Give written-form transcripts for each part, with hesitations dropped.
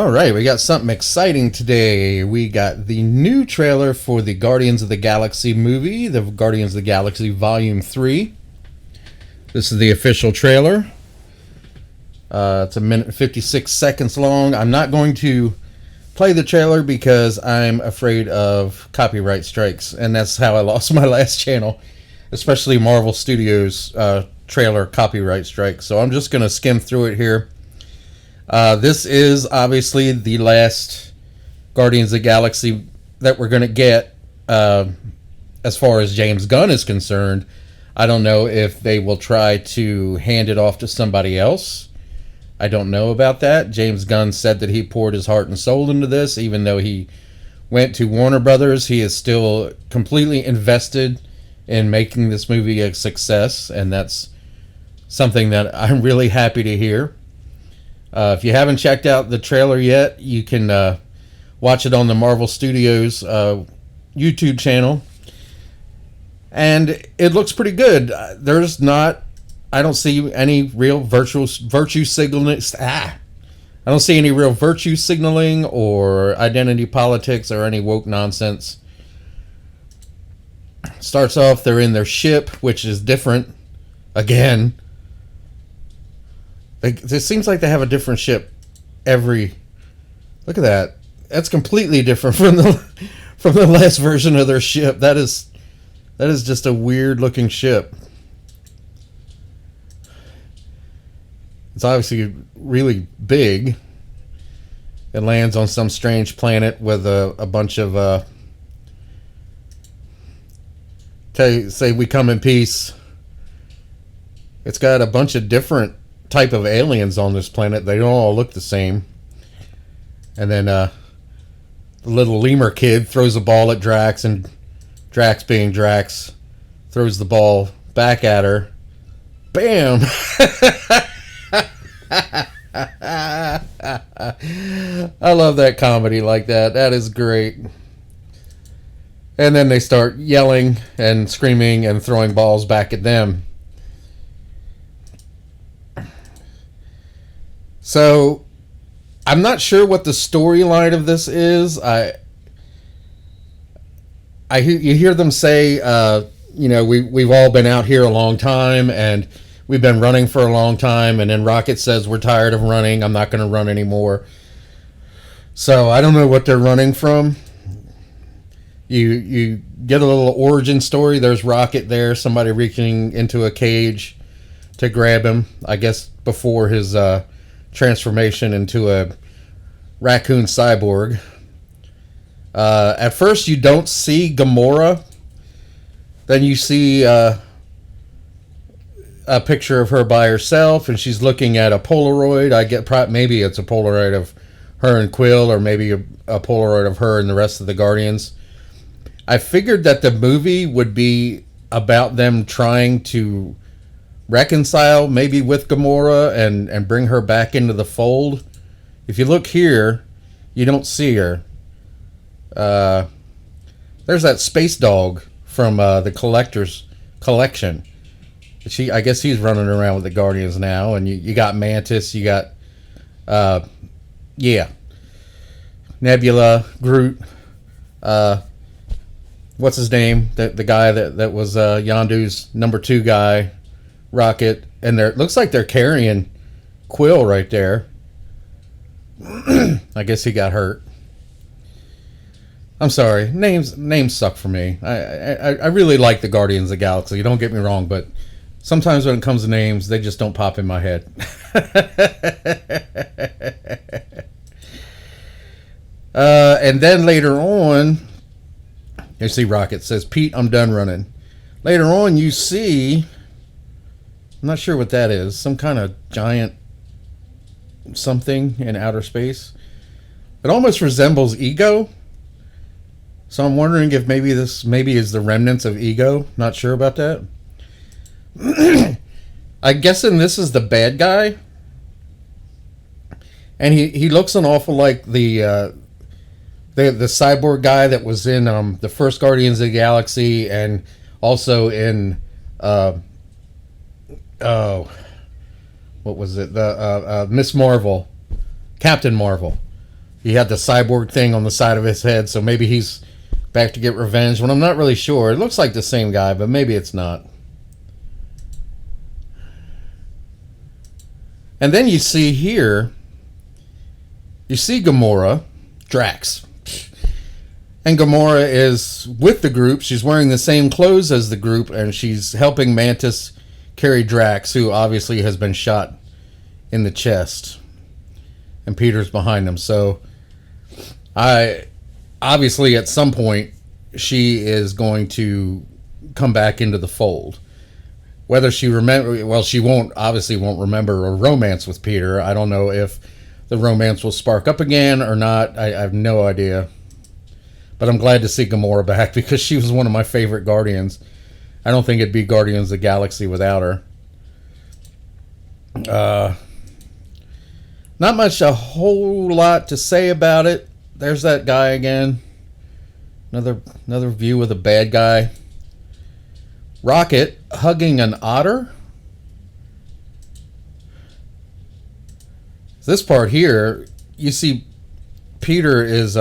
All right, we got something exciting today. We got the new trailer for the Guardians of the Galaxy movie, the Guardians of the Galaxy Volume 3. This is the official trailer. It's a minute and 56 seconds long. I'm not going to play the trailer because I'm afraid of copyright strikes, and that's how I lost my last channel, especially Marvel Studios trailer copyright strikes. So I'm just going to skim through it here. This is obviously the last Guardians of the Galaxy that we're going to get as far as James Gunn is concerned. I don't know if they will try to hand it off to somebody else. I don't know about that. James Gunn said that he poured his heart and soul into this. Even though he went to Warner Brothers, he is still completely invested in making this movie a success, and that's something that I'm really happy to hear. If you haven't checked out the trailer yet, you can watch it on the Marvel Studios YouTube channel. And it looks pretty good. I don't see any real virtue signaling. I don't see any real virtue signaling or identity politics or any woke nonsense. Starts off, they're in their ship, which is different. Again, it seems like they have a different ship every. Look at that. That's completely different from the last version of their ship. That is just a weird looking ship. It's obviously really big. It lands on some strange planet with a bunch of say we come in peace. It's got a bunch of different type of aliens on this planet. They don't all look the same. And then the little lemur kid throws a ball at Drax, and Drax, being Drax, throws the ball back at her. Bam! I love that comedy like that. That is great. And then they start yelling and screaming and throwing balls back at them. So, I'm not sure what the storyline of this is. You hear them say, we've all been out here a long time, and we've been running for a long time, and then Rocket says, we're tired of running, I'm not going to run anymore. So, I don't know what they're running from. You get a little origin story. There's Rocket there, somebody reaching into a cage to grab him, I guess before his transformation into a raccoon cyborg. At first you don't see Gamora. Then you see a picture of her by herself, and she's looking at a Polaroid. I get maybe it's a Polaroid of her and Quill, or maybe a Polaroid of her and the rest of the Guardians. I figured that the movie would be about them trying to reconcile maybe with Gamora and bring her back into the fold. If you look here, you don't see her. There's that space dog from the Collector's Collection. I guess he's running around with the Guardians now, and you got Mantis, you got Nebula, Groot, what's his name? The guy that was Yondu's number 2 guy, Rocket, and it looks like they're carrying Quill right there. I guess he got hurt. I'm sorry. Names suck for me. I really like the Guardians of the Galaxy. Don't get me wrong, but sometimes when it comes to names, they just don't pop in my head. And then later on, you see Rocket says, "Pete, I'm done running." Later on, you see, I'm not sure what that is. Some kind of giant something in outer space. It almost resembles Ego. So I'm wondering if maybe this is the remnants of Ego. Not sure about that. I'm guessing this is the bad guy. And he looks an awful like the cyborg guy that was in the first Guardians of the Galaxy, and also in what was it? The Miss Marvel, Captain Marvel. he had the cyborg thing on the side of his head, so maybe he's back to get revenge. But I'm not really sure. It looks like the same guy, but maybe it's not. And then you see here, you see Gamora, Drax. And Gamora is with the group. She's wearing the same clothes as the group, and she's helping Mantis carry Drax, who obviously has been shot in the chest. And Peter's behind him. So, obviously at some point, she is going to come back into the fold. Whether she she obviously won't remember a romance with Peter. I don't know if the romance will spark up again or not. I have no idea. But I'm glad to see Gamora back because she was one of my favorite Guardians. I don't think it'd be Guardians of the Galaxy without her. Not much, a whole lot to say about it. There's that guy again. Another view of the bad guy. Rocket hugging an otter. This part here, you see Peter is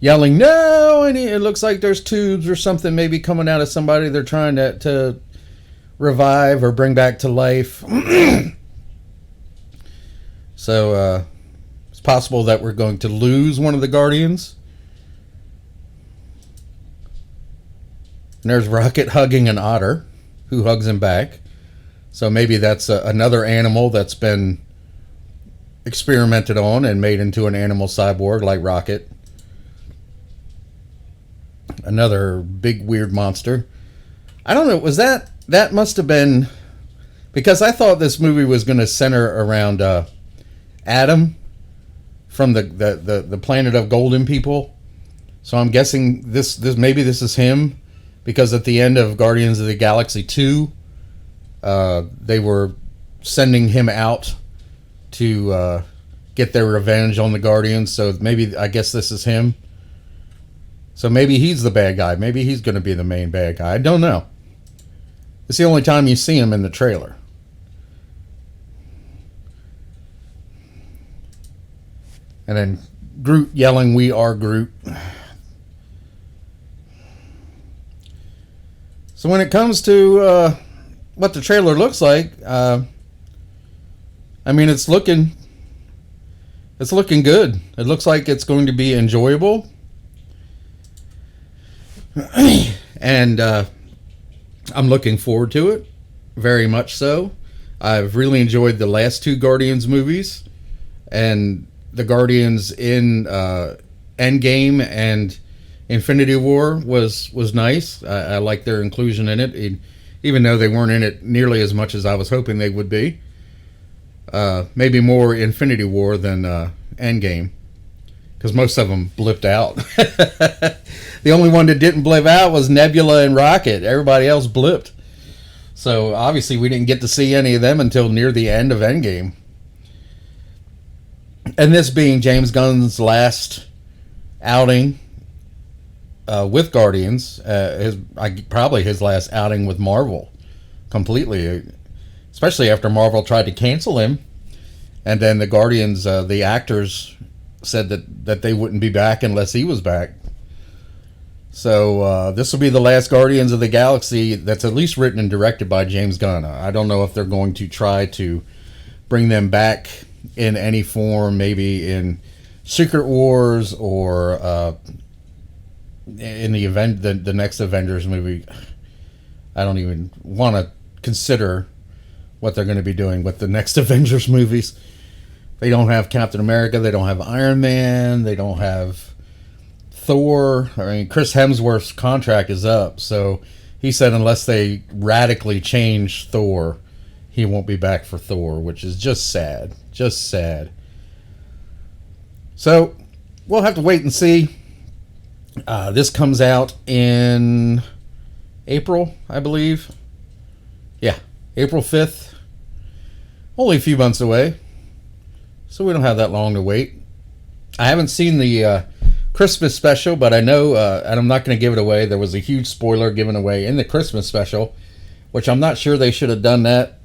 yelling, no! And it looks like there's tubes or something maybe coming out of somebody they're trying to revive or bring back to life. So, it's possible that we're going to lose one of the Guardians. And there's Rocket hugging an otter, who hugs him back. So maybe that's another animal that's been experimented on and made into an animal cyborg like Rocket. Another big weird monster. I don't know, was that must have been, because I thought this movie was going to center around Adam from the planet of Golden People. So I'm guessing this maybe this is him, because at the end of Guardians of the Galaxy 2, they were sending him out to get their revenge on the Guardians. So maybe, I guess this is him. So maybe he's the bad guy. Maybe he's going to be the main bad guy. I don't know. It's the only time you see him in the trailer. And then Groot yelling, "We are Groot." So when it comes to what the trailer looks like, I mean, it's looking good. It looks like it's going to be enjoyable. And I'm looking forward to it, very much so. I've really enjoyed the last two Guardians movies, and the Guardians in Endgame and Infinity War was nice. I like their inclusion in it, even though they weren't in it nearly as much as I was hoping they would be. Maybe more Infinity War than Endgame, because most of them blipped out. The only one that didn't blip out was Nebula and Rocket. Everybody else blipped. So obviously we didn't get to see any of them until near the end of Endgame. And this being James Gunn's last outing with Guardians, probably his last outing with Marvel completely, especially after Marvel tried to cancel him, and then the Guardians, the actors said that they wouldn't be back unless he was back. So this will be the last Guardians of the Galaxy that's at least written and directed by James Gunn. I don't know if they're going to try to bring them back in any form, maybe in Secret Wars or in the next Avengers movie. I don't even want to consider what they're going to be doing with the next Avengers movies. They don't have Captain America, they don't have Iron Man, they don't have Thor. I mean, Chris Hemsworth's contract is up, so he said unless they radically change Thor, he won't be back for Thor, which is just sad. Just sad. So, we'll have to wait and see. This comes out in April, I believe. Yeah, April 5th. Only a few months away. So we don't have that long to wait. I haven't seen the Christmas special, but I know, and I'm not going to give it away, there was a huge spoiler given away in the Christmas special, which I'm not sure they should have done that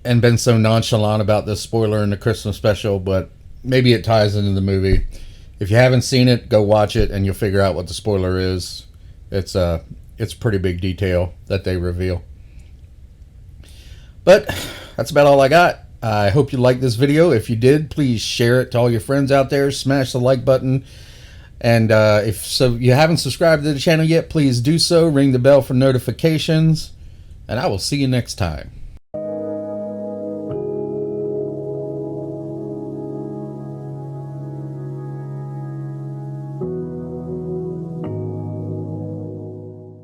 and been so nonchalant about this spoiler in the Christmas special, but maybe it ties into the movie. If you haven't seen it, go watch it and you'll figure out what the spoiler is. It's a pretty big detail that they reveal. But that's about all I got. I hope you liked this video. If you did, please share it to all your friends out there. Smash the like button. And if you haven't subscribed to the channel yet, please do so. Ring the bell for notifications. And I will see you next time.